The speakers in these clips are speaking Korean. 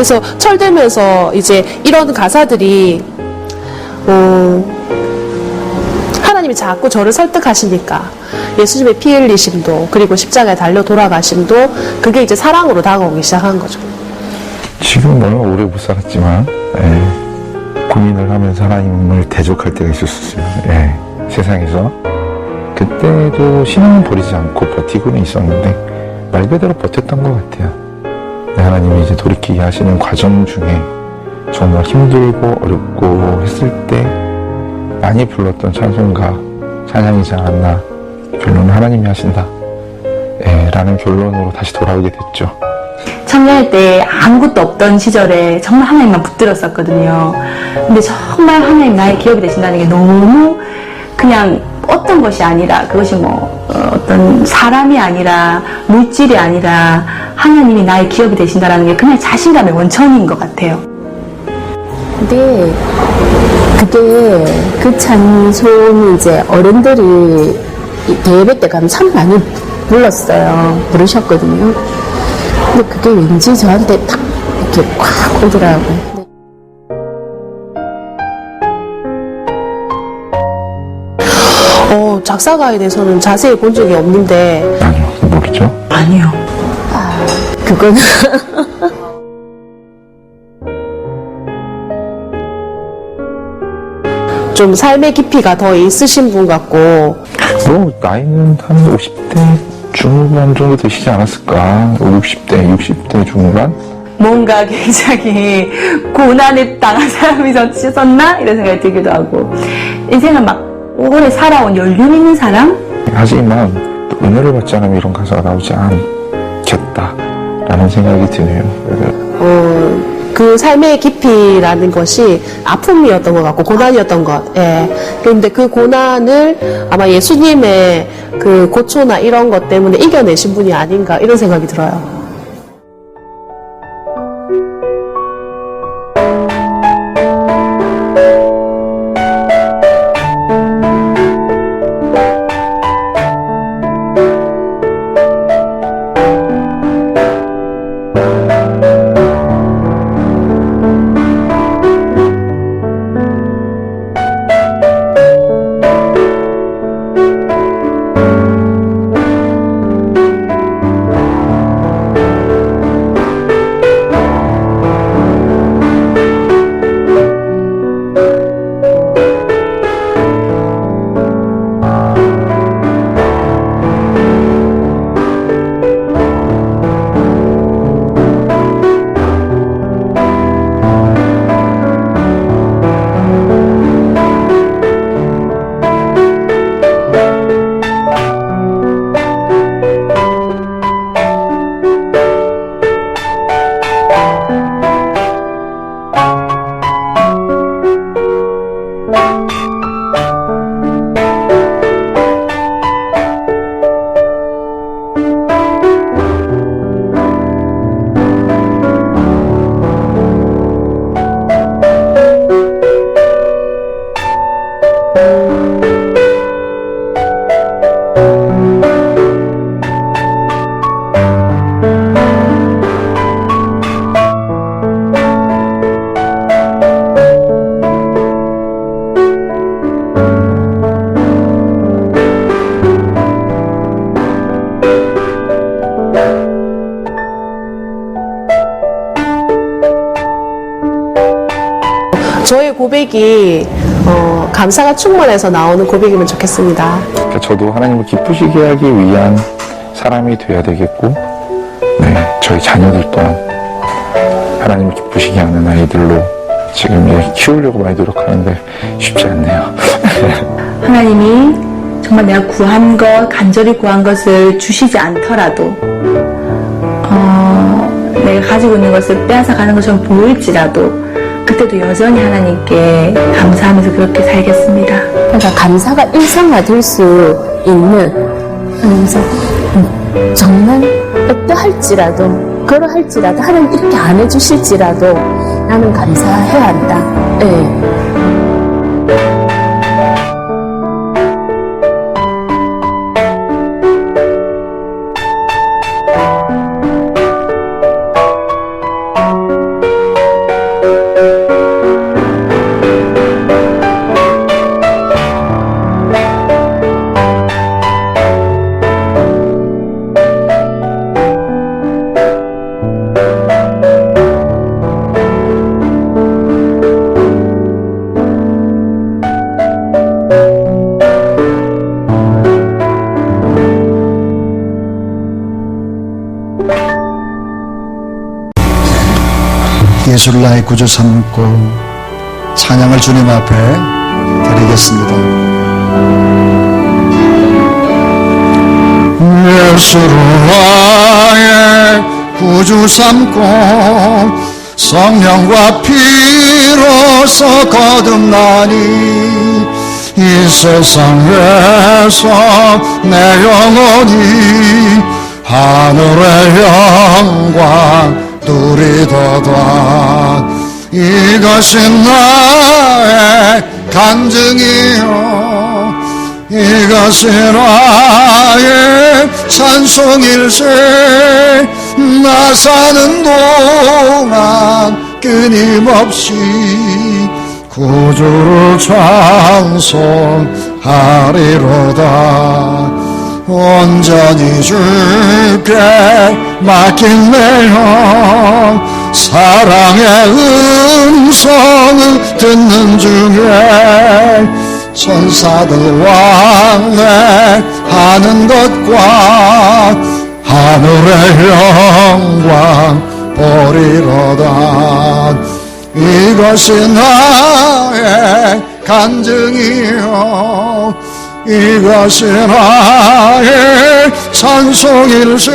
그래서 철들면서 이제 이런 가사들이 하나님이 자꾸 저를 설득하시니까 예수님의 피 흘리심도 그리고 십자가에 달려 돌아가심도 그게 이제 사랑으로 다가오기 시작한 거죠. 지금 얼마 오래 못 살았지만 고민을 하면서 하나님을 대적할 때가 있었어요. 세상에서 그때도 신앙은 버리지 않고 버티고는 있었는데 말 그대로 버텼던 것 같아요. 하나님이 이제 돌이키게 하시는 과정 중에 정말 힘들고 어렵고 했을 때 많이 불렀던 찬송가 찬양이지 않았나. 결론은 하나님이 하신다 라는 결론으로 다시 돌아오게 됐죠. 청년일 때 아무것도 없던 시절에 정말 하나님만 붙들었었거든요. 근데 정말 하나님 나의 기억이 되신다는 게 너무 그냥 어떤 것이 아니라 그것이 어떤 사람이 아니라 물질이 아니라 하나님이 나의 기억이 되신다는 게 그냥 자신감의 원천인 것 같아요. 근데 그게 그 찬송이 이제 어른들이 대예배 때 가면 참 많이 부르셨거든요. 근데 그게 왠지 저한테 딱 이렇게 꽉 오더라고요. 작사가에 대해서는 자세히 본 적이 없는데. 아니요, 모르죠? 아니요. 그거는 좀 삶의 깊이가 더 있으신 분 같고. 나이는 한 50대 중후반 정도 되시지 않았을까? 60대 중후반? 뭔가 굉장히 고난에 당한 사람이셨나? 이런 생각이 들기도 하고. 인생을 막 오래 살아온 연륜 있는 사람? 하지만 또 은혜를 받지 않으면 이런 가사가 나오지 않겠다라는 생각이 드네요. 그 삶의 깊이라는 것이 아픔이었던 것 같고 고난이었던 것. 그런데 그 고난을 아마 예수님의 그 고초나 이런 것 때문에 이겨내신 분이 아닌가 이런 생각이 들어요. 저의 고백이 감사가 충만해서 나오는 고백이면 좋겠습니다. 그러니까 저도 하나님을 기쁘시게 하기 위한 사람이 돼야 되겠고, 저희 자녀들 또한 하나님을 기쁘시게 하는 아이들로 지금 키우려고 많이 노력하는데 쉽지 않네요. 하나님이 정말 내가 구한 것, 간절히 구한 것을 주시지 않더라도 내가 가지고 있는 것을 빼앗아 가는 것처럼 보일지라도 그때도 여전히 하나님께 감사하면서 그렇게 살겠습니다. 그러니까 감사가 일상화될 수 있는 하면서 정말 어떠할지라도 그러할지라도 하나님 이렇게 안 해주실지라도 나는 감사해야 한다. 예수를 나의 구주 삼고 찬양을 주님 앞에 드리겠습니다. 예수를 나의 구주 삼고 성령과 피로서 거듭나니 이 세상에서 내 영혼이 하늘의 영광 누리도다. 이것이 나의 간증이요 이것이 나의 찬송일세. 나 사는 동안 끊임없이 구주를 찬송하리로다. 온전히 주께 맡긴 내 영 사랑의 음성을 듣는 중에 천사들 왕래하는 것과 하늘의 영광 보리로다. 이것이 나의 간증이요 이것이 나의 찬송일세.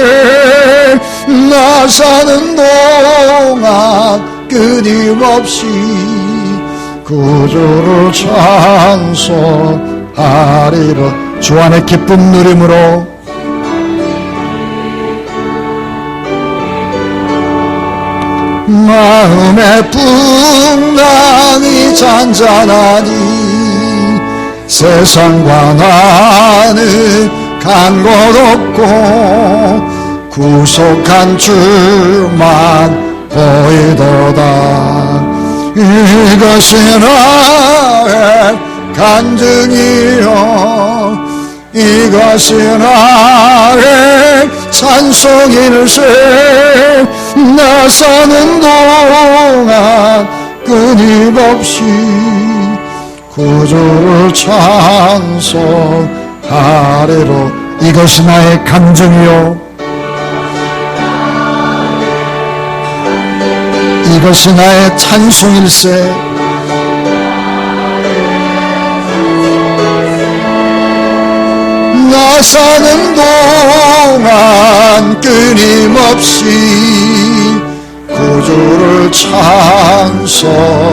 나 사는 동안 끊임없이 구주를 찬송하리라. 주 안의 기쁨 누림으로 마음의 풍랑이 잔잔하니 세상과 나는 간 곳 없고 구속한 주만 보이도다. 이것이 나의 간증이요 이것이 나의 찬송일세. 나 사는 동안 끊임없이 구주를 찬송하리로. 이것이 나의 간증이요 이것이 나의 찬송일세. 나 사는 동안 끊임없이 구주를 찬송하리로다.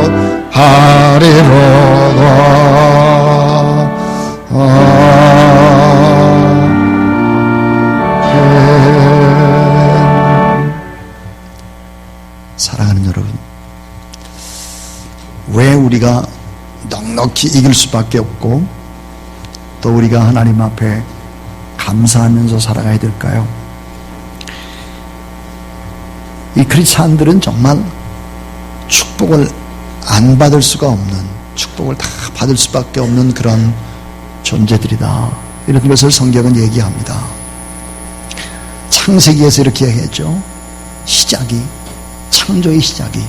사랑하는 여러분, 왜 우리가 넉넉히 이길 수밖에 없고 또 우리가 하나님 앞에 감사하면서 살아가야 될까요? 이 크리스찬들은 정말 축복을 안 받을 수가 없는, 축복을 다 받을 수밖에 없는 그런 존재들이다. 이런 것을 성경은 얘기합니다. 창세기에서 이렇게 얘기했죠. 창조의 시작이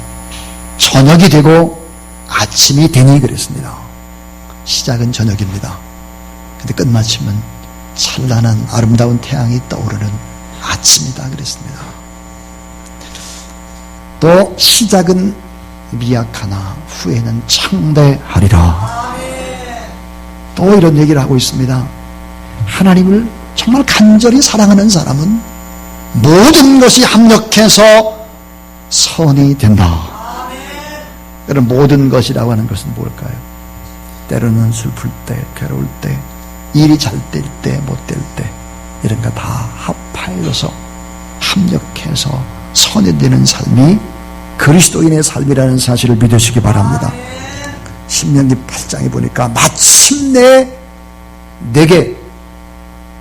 저녁이 되고 아침이 되니 그랬습니다. 시작은 저녁입니다. 근데 끝마침은 찬란한 아름다운 태양이 떠오르는 아침이다 그랬습니다. 또 시작은 미약하나 후에는 창대하리라. 또 이런 얘기를 하고 있습니다. 하나님을 정말 간절히 사랑하는 사람은 모든 것이 합력해서 선이 된다. 여러분, 모든 것이라고 하는 것은 뭘까요? 때로는 슬플 때, 괴로울 때, 일이 잘 될 때, 못 될 때, 이런 거 다 합하여서 합력해서 선이 되는 삶이 그리스도인의 삶이라는 사실을 믿으시기 바랍니다. 신명기 8장에 보니까 마침내 내게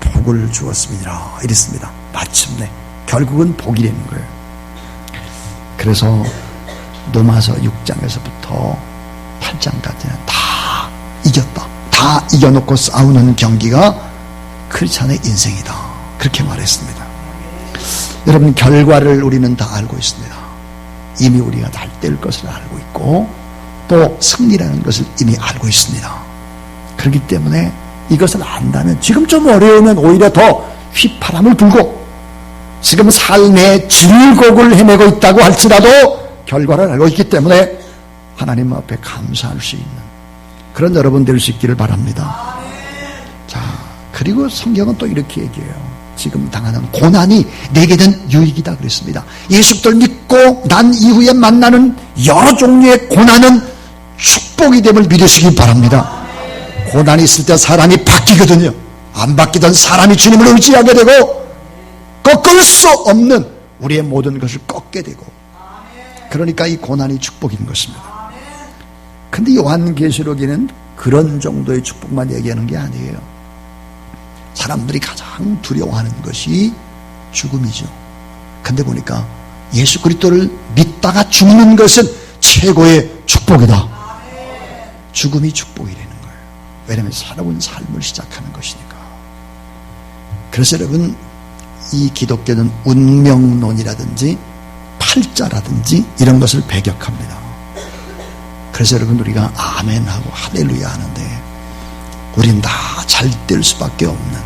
복을 주었습니다. 이랬습니다. 마침내. 결국은 복이라는 거예요. 그래서 로마서 6장에서부터 8장까지는 다 이겼다. 다 이겨놓고 싸우는 경기가 크리스찬의 인생이다. 그렇게 말했습니다. 여러분, 결과를 우리는 다 알고 있습니다. 이미 우리가 달될 것을 알고 있고 또 승리라는 것을 이미 알고 있습니다. 그렇기 때문에 이것을 안다면 지금 좀 어려우면 오히려 더 휘파람을 불고 지금 삶의 즐곡을 헤매고 있다고 할지라도 결과를 알고 있기 때문에 하나님 앞에 감사할 수 있는 그런 여러분 될 수 있기를 바랍니다. 자, 그리고 성경은 또 이렇게 얘기해요. 지금 당하는 고난이 내게는 유익이다 그랬습니다. 예수를 믿고 난 이후에 만나는 여러 종류의 고난은 축복이 됨을 믿으시기 바랍니다. 고난이 있을 때 사람이 바뀌거든요. 안 바뀌던 사람이 주님을 의지하게 되고 꺾을 수 없는 우리의 모든 것을 꺾게 되고, 그러니까 이 고난이 축복인 것입니다. 근데 요한계시록에는 그런 정도의 축복만 얘기하는 게 아니에요. 사람들이 가장 두려워하는 것이 죽음이죠. 근데 보니까 예수 그리스도를 믿다가 죽는 것은 최고의 축복이다. 죽음이 축복이라는 거예요. 왜냐하면 새로운 삶을 시작하는 것이니까. 그래서 여러분, 이 기독교는 운명론이라든지 팔자라든지 이런 것을 배격합니다. 그래서 여러분, 우리가 아멘하고 할렐루야 하는데 우린 다 잘 될 수밖에 없는,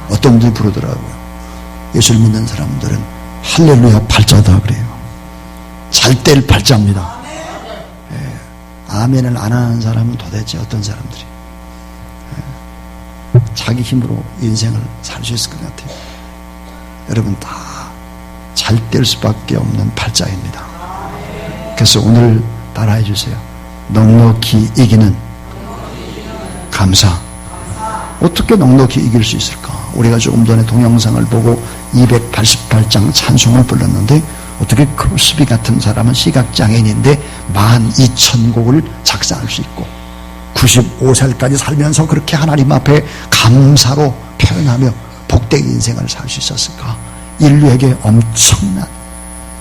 어떤 분들이 부르더라고요. 예수를 믿는 사람들은 할렐루야 팔자다 그래요. 잘 될 팔자입니다. 예. 아멘을 안 하는 사람은 도대체 어떤 사람들이 자기 힘으로 인생을 살 수 있을 것 같아요. 여러분 다 잘 될 수밖에 없는 팔자입니다. 그래서 오늘 따라해 주세요. 넉넉히 이기는 감사. 어떻게 넉넉히 이길 수 있을까? 우리가 조금 전에 동영상을 보고 288장 찬송을 불렀는데, 어떻게 크로스비 같은 사람은 시각장애인인데 12,000곡을 작사할 수 있고 95살까지 살면서 그렇게 하나님 앞에 감사로 표현하며 복된 인생을 살 수 있었을까? 인류에게 엄청난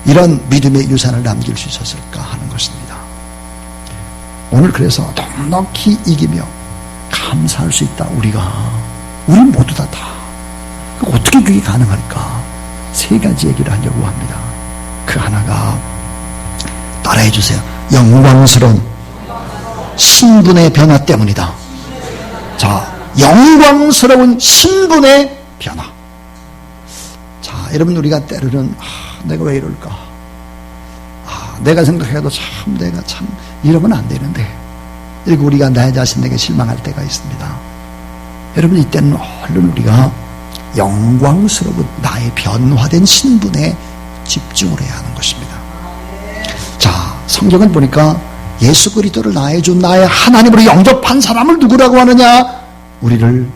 이런 믿음의 유산을 남길 수 있었을까 하는 것입니다. 오늘 그래서 넉넉히 이기며 감사할 수 있다. 우리 모두 다 어떻게 그게 가능할까? 세 가지 얘기를 하려고 합니다. 그 하나가, 따라해 주세요. 영광스러운 신분의 변화 때문이다. 자, 영광스러운 신분의 변화. 자, 여러분, 우리가 때로는 내가 왜 이럴까? 내가 생각해도 내가 이러면 안 되는데, 이렇게 우리가 나 자신에게 실망할 때가 있습니다. 여러분, 이때는 얼른 우리가 영광스러운 나의 변화된 신분에 집중을 해야 하는 것입니다. 자, 성경을 보니까 예수 그리스도를 나의 주, 나의 하나님으로 영접한 사람을 누구라고 하느냐? 우리를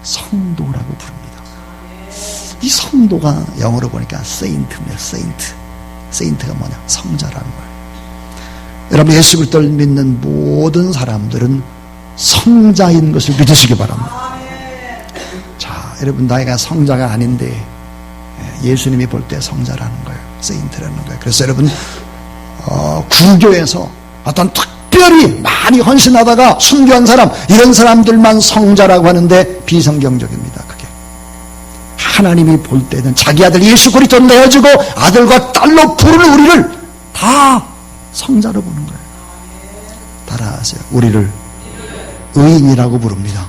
성도라고 부릅니다. 이 성도가 영어로 보니까 saint입니다. saint가 뭐냐? 성자라는 거예요. 여러분, 예수 그리스도를 믿는 모든 사람들은 성자인 것을 믿으시기 바랍니다. 자, 여러분, 나이가 성자가 아닌데 예수님이 볼 때 성자라는 거예요. 세인트라는 거예요. 그래서 여러분, 구교에서 어떤 특별히 많이 헌신하다가 순교한 사람, 이런 사람들만 성자라고 하는데 비성경적입니다. 그게 하나님이 볼 때는 자기 아들 예수 그리스도를 내어주고 아들과 딸로 부르는 우리를 다 성자로 보는 거예요. 따라하세요. 우리를 의인이라고 부릅니다.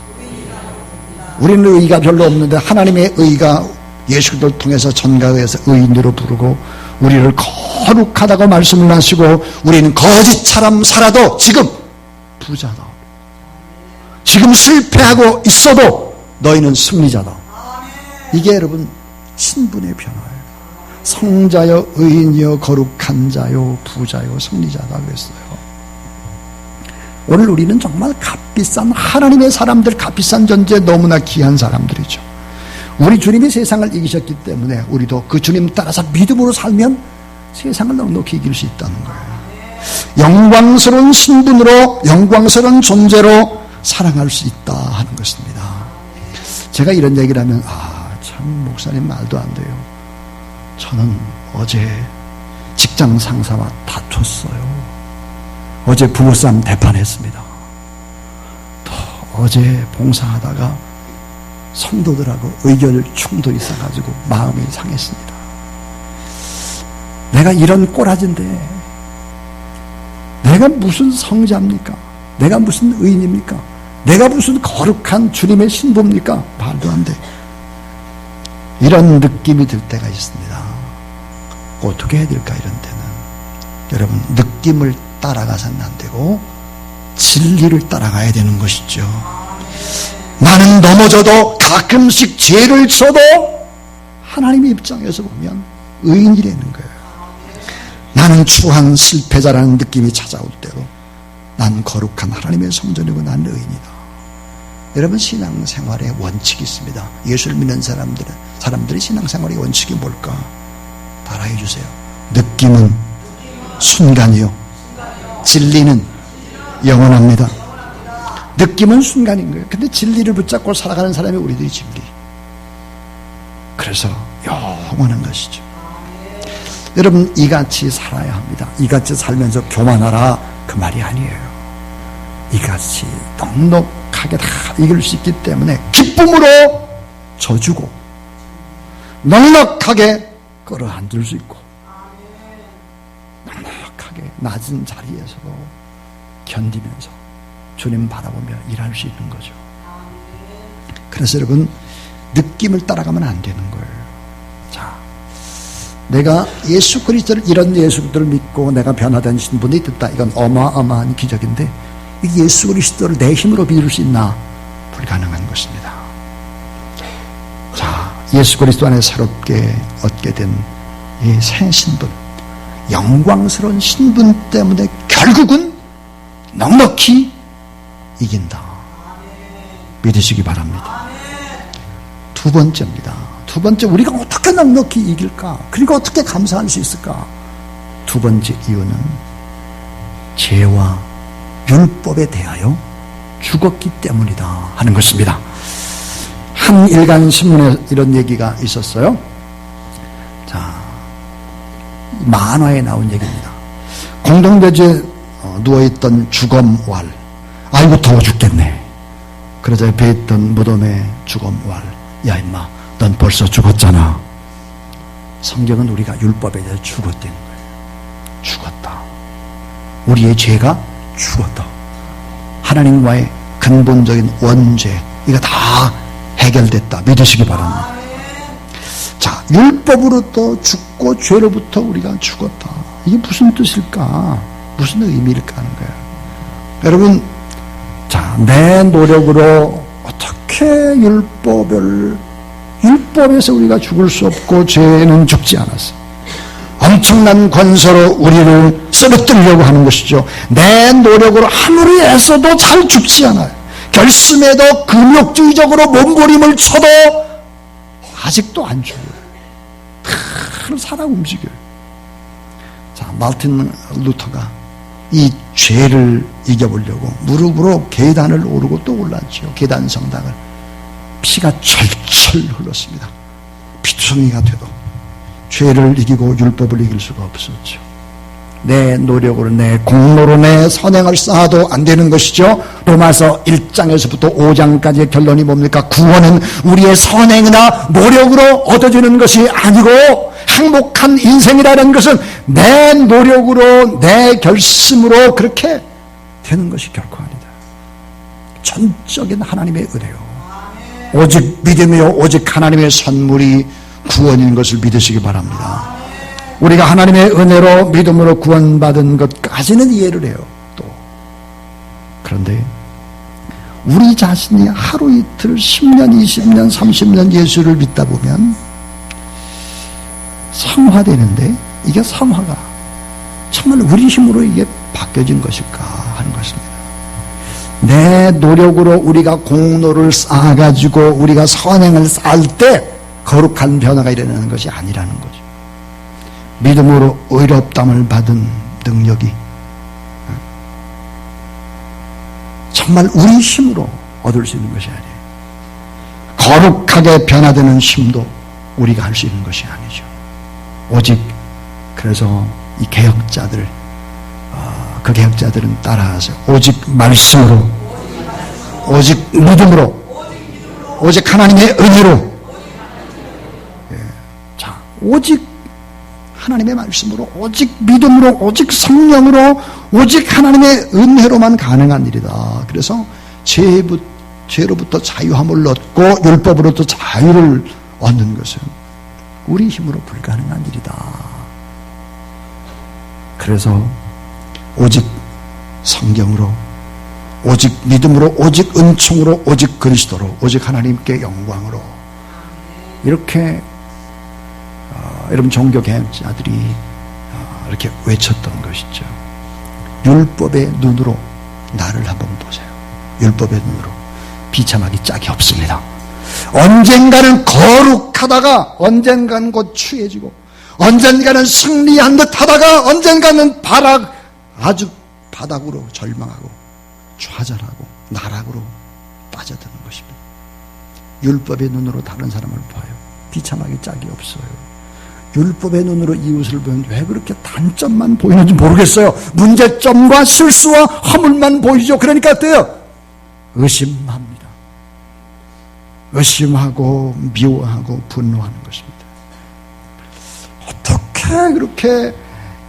우리는 의의가 별로 없는데 하나님의 의의가 예수 그리스도를 통해서 전가의해서 의인으로 부르고, 우리를 거룩하다고 말씀을 하시고, 우리는 거짓처럼 살아도 지금 부자다. 지금 실패하고 있어도 너희는 승리자다. 이게 여러분 신분의 변화예요. 성자여, 의인이여, 거룩한 자요, 부자요, 승리자다 그랬어요. 오늘 우리는 정말 값비싼 하나님의 사람들, 값비싼 존재, 너무나 귀한 사람들이죠. 우리 주님이 세상을 이기셨기 때문에 우리도 그 주님 따라서 믿음으로 살면 세상을 넉넉히 이길 수 있다는 거예요. 영광스러운 신분으로, 영광스러운 존재로 사랑할 수 있다 하는 것입니다. 제가 이런 얘기를 하면 참 목사님 말도 안 돼요. 저는 어제 직장 상사와 다퉜어요. 어제 부부싸움 대판했습니다. 또 어제 봉사하다가 성도들하고 의견 충돌이 있어가지고 마음이 상했습니다. 내가 이런 꼬라지인데 내가 무슨 성자입니까? 내가 무슨 의인입니까? 내가 무슨 거룩한 주님의 신부입니까? 말도 안 돼. 이런 느낌이 들 때가 있습니다. 어떻게 해야 될까? 이런 때는 여러분, 느낌을 따라가서는 안 되고 진리를 따라가야 되는 것이죠. 나는 넘어져도 가끔씩 죄를 쳐도 하나님의 입장에서 보면 의인이라는 거예요. 나는 추한 실패자라는 느낌이 찾아올 때도 난 거룩한 하나님의 성전이고 난 의인이다. 여러분, 신앙생활에 원칙이 있습니다. 예수를 믿는 사람들의 신앙생활의 원칙이 뭘까? 따라해 주세요. 느낌은 순간이요, 진리는 영원합니다. 느낌은 순간인 거예요. 근데 진리를 붙잡고 살아가는 사람이 우리들이 진리. 그래서 영원한 것이죠. 여러분, 이같이 살아야 합니다. 이같이 살면서 교만하라, 그 말이 아니에요. 이같이 넉넉하게 다 이길 수 있기 때문에 기쁨으로 져주고 넉넉하게 끌어안을 수 있고 넉넉하게 낮은 자리에서도 견디면서 주님 바라보며 일할 수 있는 거죠. 그래서 여러분, 느낌을 따라가면 안 되는 거예요. 자, 내가 예수 그리스도를, 이런 예수 그리스도를 믿고 내가 변화된 신분이 됐다. 이건 어마어마한 기적인데, 이 예수 그리스도를 내 힘으로 믿을 수 있나? 불가능한 것입니다. 자, 예수 그리스도 안에 새롭게 얻게 된 이 새 신분, 영광스러운 신분 때문에 결국은 넉넉히 이긴다. 믿으시기 바랍니다. 두 번째입니다. 두 번째, 우리가 어떻게 넉넉히 이길까? 그리고 어떻게 감사할 수 있을까? 두 번째 이유는 죄와 율법에 대하여 죽었기 때문이다 하는 것입니다. 한 일간 신문에 이런 얘기가 있었어요. 자, 만화에 나온 얘기입니다. 공동대지에 누워있던 주검왈, 아이고 더워 죽겠네. 그러자 옆에 있던 무덤의 주검왈, 야 임마, 넌 벌써 죽었잖아. 성경은 우리가 율법에 대해 죽었다는 거예요. 죽었다. 우리의 죄가 죽었다. 하나님과의 근본적인 원죄, 이거 다 해결됐다. 믿으시기 바랍니다. 자, 율법으로부터 죽고 죄로부터 우리가 죽었다. 이게 무슨 뜻일까? 무슨 의미일까 하는 거예요. 여러분, 자, 내 노력으로 어떻게 율법에서 우리가 죽을 수 없고 죄는 죽지 않았어. 엄청난 권세로 우리를 쓰러뜨리려고 하는 것이죠. 내 노력으로 아무리 애써도 잘 죽지 않아요. 결심해도 금욕주의적으로 몸부림을 쳐도 아직도 안 죽어요. 다 살아 움직여요. 자, 마르틴 루터가 이 죄를 이겨보려고 무릎으로 계단을 오르고 또 올랐죠. 계단 성당을. 피가 철철 흘렀습니다. 피투성이가 돼도 죄를 이기고 율법을 이길 수가 없었죠. 내 노력으로, 내 공로로, 내 선행을 쌓아도 안 되는 것이죠. 로마서 1장에서부터 5장까지의 결론이 뭡니까? 구원은 우리의 선행이나 노력으로 얻어지는 것이 아니고, 행복한 인생이라는 것은 내 노력으로, 내 결심으로 그렇게 되는 것이 결코 아니다. 전적인 하나님의 은혜요, 오직 믿음이요, 오직 하나님의 선물이 구원인 것을 믿으시기 바랍니다. 우리가 하나님의 은혜로 믿음으로 구원받은 것까지는 이해를 해요. 또 그런데 우리 자신이 하루 이틀 10년 20년 30년 예수를 믿다 보면 성화되는데, 이게 성화가 정말 우리 힘으로 이게 바뀌어진 것일까 하는 것입니다. 내 노력으로 우리가 공로를 쌓아가지고 우리가 선행을 쌓을 때 거룩한 변화가 일어나는 것이 아니라는 거죠. 믿음으로 의롭다함을 받은 능력이 정말 우리 힘으로 얻을 수 있는 것이 아니에요. 거룩하게 변화되는 힘도 우리가 할 수 있는 것이 아니죠. 오직, 그래서 이 개혁자들, 그 개혁자들은 따라하세요. 오직 말씀으로, 오직 믿음으로, 오직 하나님의 은혜로, 자, 오직 하나님의 말씀으로, 오직 믿음으로, 오직 성령으로, 오직 하나님의 은혜로만 가능한 일이다. 그래서 죄로부터 자유함을 얻고 율법으로부터 자유를 얻는 것은 우리 힘으로 불가능한 일이다. 그래서 오직 성경으로, 오직 믿음으로, 오직 은총으로, 오직 그리스도로, 오직 하나님께 영광으로 이렇게 여러분 종교 개혁자들이 이렇게 외쳤던 것이죠. 율법의 눈으로 나를 한번 보세요. 율법의 눈으로 비참하기 짝이 없습니다. 언젠가는 거룩하다가 언젠가는 곧 추해지고 언젠가는 승리한 듯 하다가 언젠가는 아주 바닥으로 절망하고 좌절하고 나락으로 빠져드는 것입니다. 율법의 눈으로 다른 사람을 봐요. 비참하게 짝이 없어요. 율법의 눈으로 이웃을 보면 왜 그렇게 단점만 보이는지 모르겠어요. 문제점과 실수와 허물만 보이죠. 그러니까 어때요? 의심합니다. 의심하고 미워하고 분노하는 것입니다. 어떻게 그렇게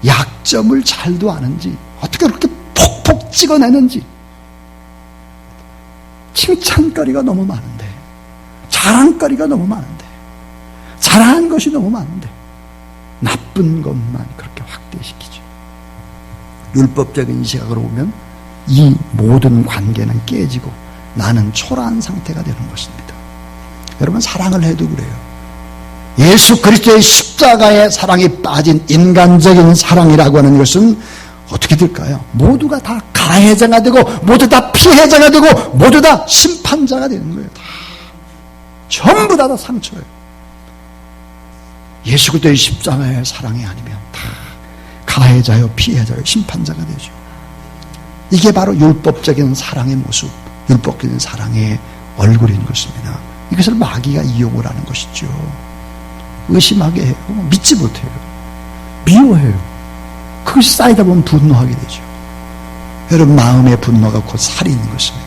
약점을 잘도 아는지, 어떻게 그렇게 폭폭 찍어내는지. 칭찬거리가 너무 많은데, 자랑거리가 너무 많은데, 잘하는 것이 너무 많은데 나쁜 것만 그렇게 확대시키죠. 율법적인 시각으로 보면 이 모든 관계는 깨지고 나는 초라한 상태가 되는 것입니다. 여러분, 사랑을 해도 그래요. 예수 그리스도의 십자가의 사랑이 빠진 인간적인 사랑이라고 하는 것은 어떻게 될까요? 모두가 다 가해자가 되고 모두 다 피해자가 되고 모두 다 심판자가 되는 거예요. 다 전부 다 상처예요. 예수 그리스도의 십자가의 사랑이 아니면 다 가해자요 피해자요 심판자가 되죠. 이게 바로 율법적인 사랑의 모습, 율법적인 사랑의 얼굴인 것입니다. 이것을 마귀가 이용을 하는 것이죠. 의심하게 해요. 믿지 못해요. 미워해요. 그것이 쌓이다 보면 분노하게 되죠. 여러분, 마음의 분노가 곧 살인인 것입니다.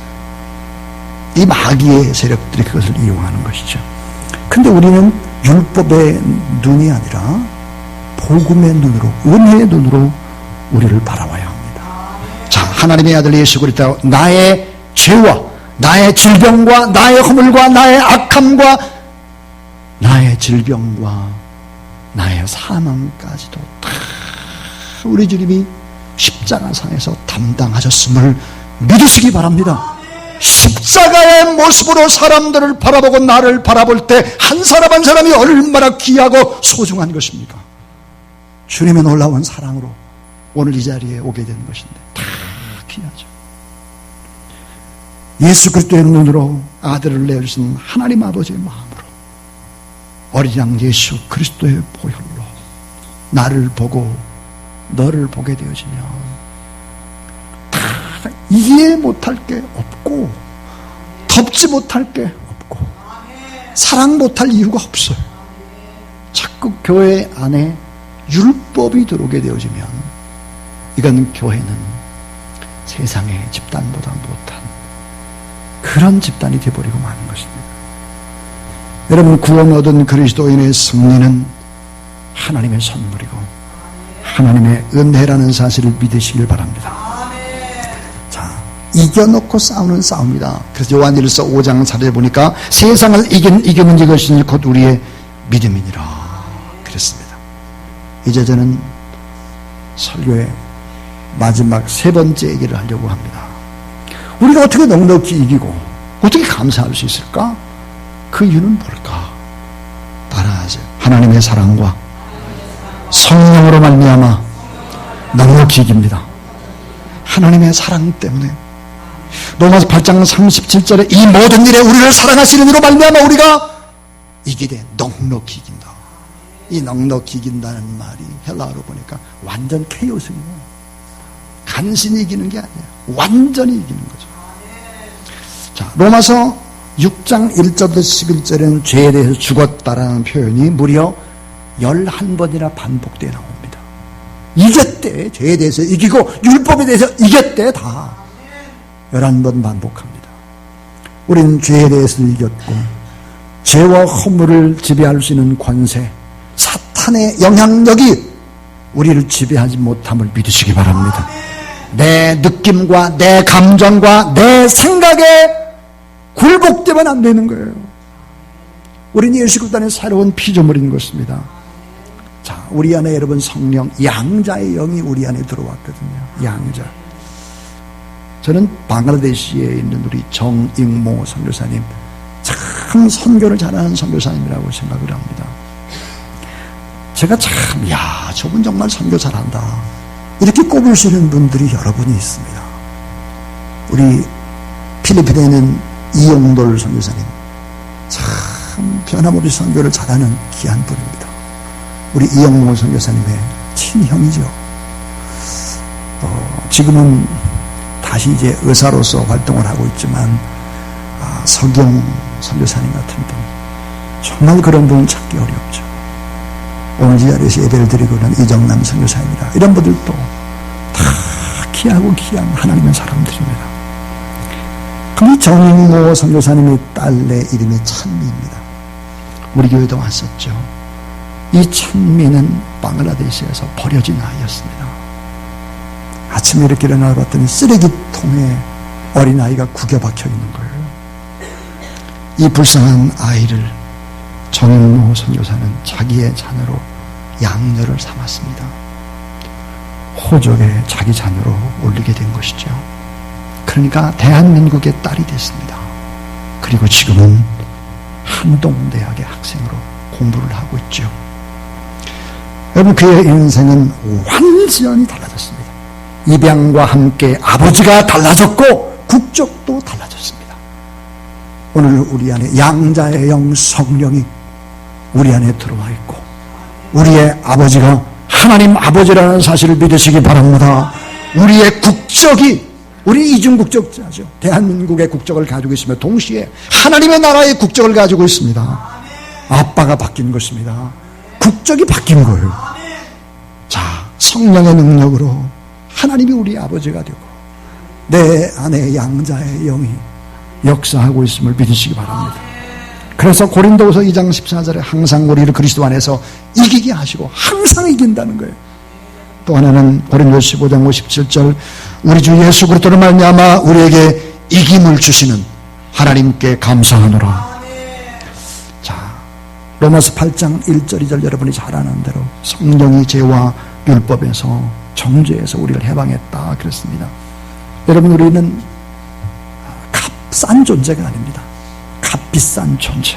이 마귀의 세력들이 그것을 이용하는 것이죠. 근데 우리는 율법의 눈이 아니라 복음의 눈으로, 은혜의 눈으로 우리를 바라봐야 합니다. 자, 하나님의 아들 예수 그리스도, 나의 죄와 나의 질병과 나의 허물과 나의 악함과 나의 질병과 나의 사망까지도 다 우리 주님이 십자가상에서 담당하셨음을 믿으시기 바랍니다. 십자가의 모습으로 사람들을 바라보고 나를 바라볼 때 한 사람 한 사람이 얼마나 귀하고 소중한 것입니까? 주님의 놀라운 사랑으로 오늘 이 자리에 오게 된 것인데 다 귀하죠. 예수 그리스도의 눈으로 아들을 내주신 하나님 아버지의 마음으로 어린 양 예수 그리스도의 보혈로 나를 보고 너를 보게 되어지면 다 이해 못할 게 없고 덮지 못할 게 없고 사랑 못할 이유가 없어요. 자꾸 교회 안에 율법이 들어오게 되어지면 이건 교회는 세상의 집단보다 못한 그런 집단이 되어버리고 마는 것입니다. 여러분, 구원 얻은 그리스도인의 승리는 하나님의 선물이고 하나님의 은혜라는 사실을 믿으시길 바랍니다. 자, 이겨놓고 싸우는 싸움이다. 그래서 요한일서 5장 4절에 보니까 세상을 이기는 이것이 곧 우리의 믿음이니라 그랬습니다. 이제 저는 설교의 마지막 세 번째 얘기를 하려고 합니다. 우리가 어떻게 넉넉히 이기고 어떻게 감사할 수 있을까? 그 이유는 뭘까? 따라하세요. 하나님의 사랑과 성령으로 말미암아 넉넉히 이깁니다. 하나님의 사랑 때문에. 로마서 8장 37절에 이 모든 일에 우리를 사랑하시는 이로 말미암아 우리가 이기되 넉넉히 이긴다. 이 넉넉히 이긴다는 말이 헬라어로 보니까 완전 케이오스예요. 간신히 이기는 게 아니에요. 완전히 이기는 거죠. 자, 로마서 6장 1절부터 11절에는 죄에 대해서 죽었다라는 표현이 무려 11번이나 반복되어 나옵니다. 이겼대. 죄에 대해서 이기고 율법에 대해서 이겼대. 다 11번 반복합니다. 우리는 죄에 대해서 이겼고 죄와 허물을 지배할 수 있는 권세, 사탄의 영향력이 우리를 지배하지 못함을 믿으시기 바랍니다. 내 느낌과 내 감정과 내 생각에 굴복되면 안 되는 거예요. 우리는 예수 그리스도 안에 새로운 피조물인 것입니다. 자, 우리 안에 여러분 성령, 양자의 영이 우리 안에 들어왔거든요. 양자. 저는 방글라데시에 있는 우리 정익모 선교사님, 참 선교를 잘하는 선교사님이라고 생각을 합니다. 제가 참, 야, 저분 정말 선교 잘한다, 이렇게 꼽으시는 분들이 여러분이 있습니다. 우리 필리핀에 있는 이용돌 선교사님, 참 변함없이 선교를 잘하는 귀한 분입니다. 우리 이영모 선교사님의 친형이죠. 지금은 다시 이제 의사로서 활동을 하고 있지만, 서경 선교사님 같은 분, 정말 그런 분을 찾기 어렵죠. 오늘 이 자리에서 예배를 드리고 있는 이정남 선교사님이라, 이런 분들도 다 귀하고 귀한 하나님의 사람들입니다. 그 정익모 선교사님의 딸의 이름이 찬미입니다. 우리 교회도 왔었죠. 이 찬미는 방글라데시에서 버려진 아이였습니다. 아침에 이렇게 일어나 봤더니 쓰레기통에 어린아이가 구겨 박혀 있는 거예요. 이 불쌍한 아이를 정익모 선교사는 자기의 자녀로 양녀를 삼았습니다. 호적에 자기 자녀로 올리게 된 것이죠. 그러니까 대한민국의 딸이 됐습니다. 그리고 지금은 한동대학의 학생으로 공부를 하고 있죠. 여러분, 그의 인생은 완전히 달라졌습니다. 입양과 함께 아버지가 달라졌고 국적도 달라졌습니다. 오늘 우리 안에 양자의 영 성령이 우리 안에 들어와 있고, 우리의 아버지가 하나님 아버지라는 사실을 믿으시기 바랍니다. 우리의 국적이, 우리 이중국적자죠. 대한민국의 국적을 가지고 있으며 동시에 하나님의 나라의 국적을 가지고 있습니다. 아빠가 바뀐 것입니다. 국적이 바뀐 거예요. 자, 성령의 능력으로 하나님이 우리 아버지가 되고 내 안에 양자의 영이 역사하고 있음을 믿으시기 바랍니다. 그래서 고린도후서 2장 14절에 항상 우리를 그리스도 안에서 이기게 하시고 항상 이긴다는 거예요. 또 하나는 고린도서 15장 57절, 우리 주 예수 그리스도로 말미암아 우리에게 이김을 주시는 하나님께 감사하노라. 자, 로마서 8장 1절 2절 여러분이 잘 아는 대로 성령이 죄와 율법에서 정죄에서 우리를 해방했다 그랬습니다. 여러분, 우리는 값싼 존재가 아닙니다. 값비싼 존재.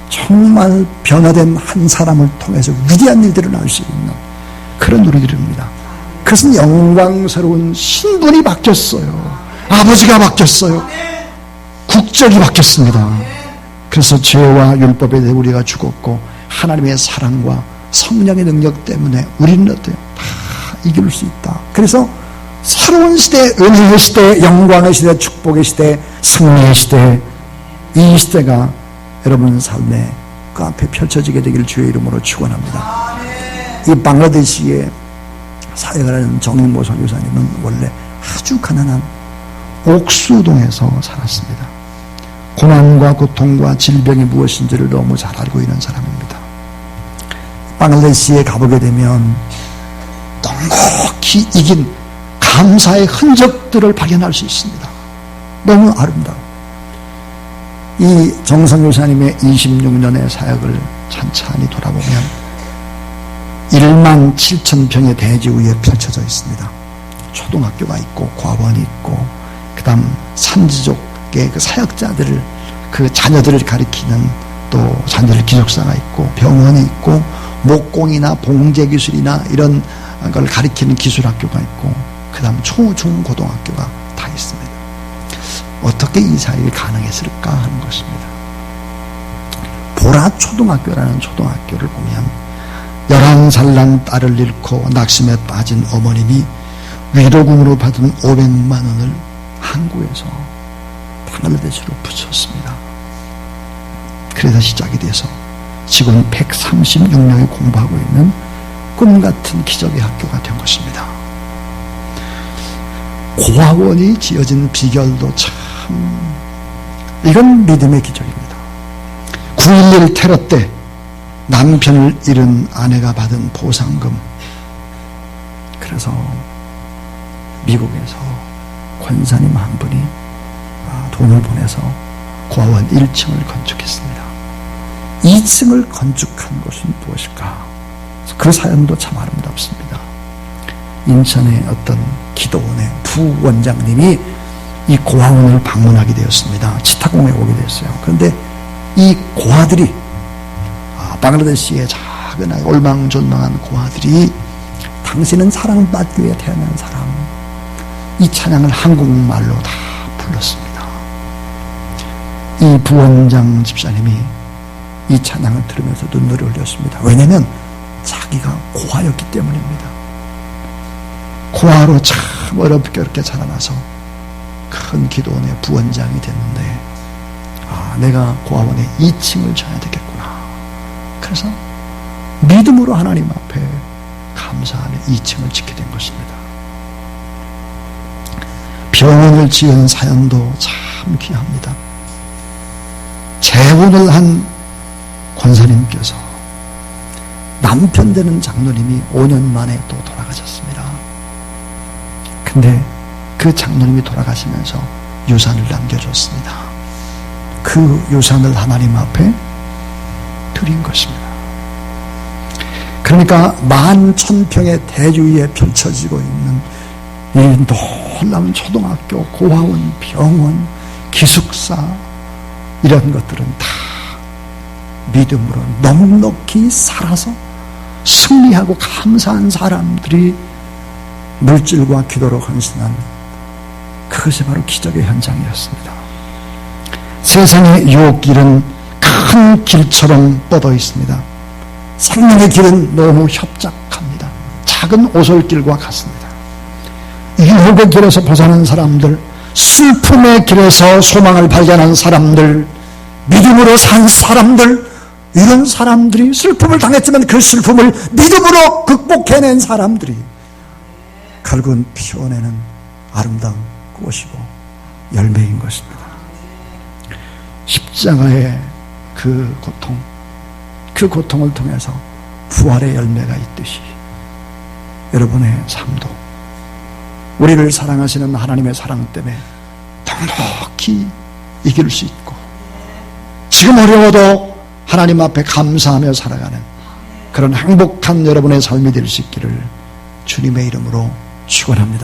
정말 변화된 한 사람을 통해서 위대한 일들을 할 수 있는 그런 우리들입니다. 그것은 영광스러운 신분이 바뀌었어요. 아버지가 바뀌었어요. 국적이 바뀌었습니다. 그래서 죄와 율법에 대해 우리가 죽었고 하나님의 사랑과 성령의 능력 때문에 우리는 어때요? 다 이길 수 있다. 그래서 새로운 시대, 은혜의 시대, 영광의 시대, 축복의 시대, 승리의 시대, 이 시대가 여러분 삶에 그 앞에 펼쳐지게 되기를 주의 이름으로 축원합니다. 이 방글라데시에 사역을 하는 정익모 선교사님은 원래 아주 가난한 옥수동에서 살았습니다. 고난과 고통과 질병이 무엇인지를 너무 잘 알고 있는 사람입니다. 방글라데시에 가보게 되면 넉넉히 이긴 감사의 흔적들을 발견할 수 있습니다. 너무 아름다워. 이 정선교사님의 26년의 사역을 찬찬히 돌아보면 1만 7천 평의 대지 위에 펼쳐져 있습니다. 초등학교가 있고 과원이 있고, 그 다음 산지족의 그 사역자들을, 그 자녀들을 가리키는 또 자녀들 기숙사가 있고, 병원이 있고, 목공이나 봉제기술이나 이런 걸 가리키는 기술학교가 있고, 그 다음 초, 중, 고등학교가 다 있습니다. 어떻게 이 사역이 가능했을까 하는 것입니다. 보라초등학교라는 초등학교를 보면 11살 난 딸을 잃고 낙심에 빠진 어머님이 위로금으로 받은 500만 원을 한국에서 방글라데시로 붙였습니다. 그래서 시작이 돼서 지금 136명이 공부하고 있는 꿈같은 기적의 학교가 된 것입니다. 고아원이 지어진 비결도 참, 이건 믿음의 기적입니다. 9.11 테러 때 남편을 잃은 아내가 받은 보상금, 그래서 미국에서 권사님 한 분이 돈을 보내서 고아원 1층을 건축했습니다. 2층을 건축한 것은 무엇일까? 그 사연도 참 아름답습니다. 인천의 어떤 기도원의 부원장님이 이 고아원을 방문하게 되었습니다. 치타공에 오게 됐어요. 그런데 이 고아들이 방글라데시의 작은 아이, 올망졸망한 고아들이 당신은 사랑받기 위해 태어난 사람, 이 찬양을 한국말로 다 불렀습니다. 이 부원장 집사님이 이 찬양을 들으면서 눈물을 흘렸습니다. 왜냐하면 자기가 고아였기 때문입니다. 고아로 참 어렵게 자라나서 큰 기도원의 부원장이 됐는데 내가 고아원의 2층을 져야 되겠구나. 그래서 믿음으로 하나님 앞에 감사하며 2층을 짓게 된 것입니다. 병원을 지은 사연도 참 귀합니다. 재혼을 한 권사님께서 남편 되는 장로님이 5년 만에 또 돌아가셨습니다. 근데 그 장로님이 돌아가시면서 유산을 남겨줬습니다. 그 유산을 하나님 앞에 드린 것입니다. 그러니까 11,000평의 대주위에 펼쳐지고 있는 이 놀라운 초등학교, 고아원, 병원, 기숙사 이런 것들은 다 믿음으로 넉넉히 살아서 승리하고 감사한 사람들이 물질과 기도로 헌신한 그것이 바로 기적의 현장이었습니다. 세상의 유혹길은 큰 길처럼 뻗어 있습니다. 생명의 길은 너무 협착합니다. 작은 오솔길과 같습니다. 유혹의 길에서 벗어난 사람들, 슬픔의 길에서 소망을 발견한 사람들, 믿음으로 산 사람들, 이런 사람들이 슬픔을 당했지만 그 슬픔을 믿음으로 극복해낸 사람들이 결국은 피워내는 아름다운 꽃이고 열매인 것입니다. 십자가의 그 고통, 그 고통을 통해서 부활의 열매가 있듯이 여러분의 삶도 우리를 사랑하시는 하나님의 사랑 때문에 넉넉히 이길 수 있고 지금 어려워도 하나님 앞에 감사하며 살아가는 그런 행복한 여러분의 삶이 될 수 있기를 주님의 이름으로 축원합니다.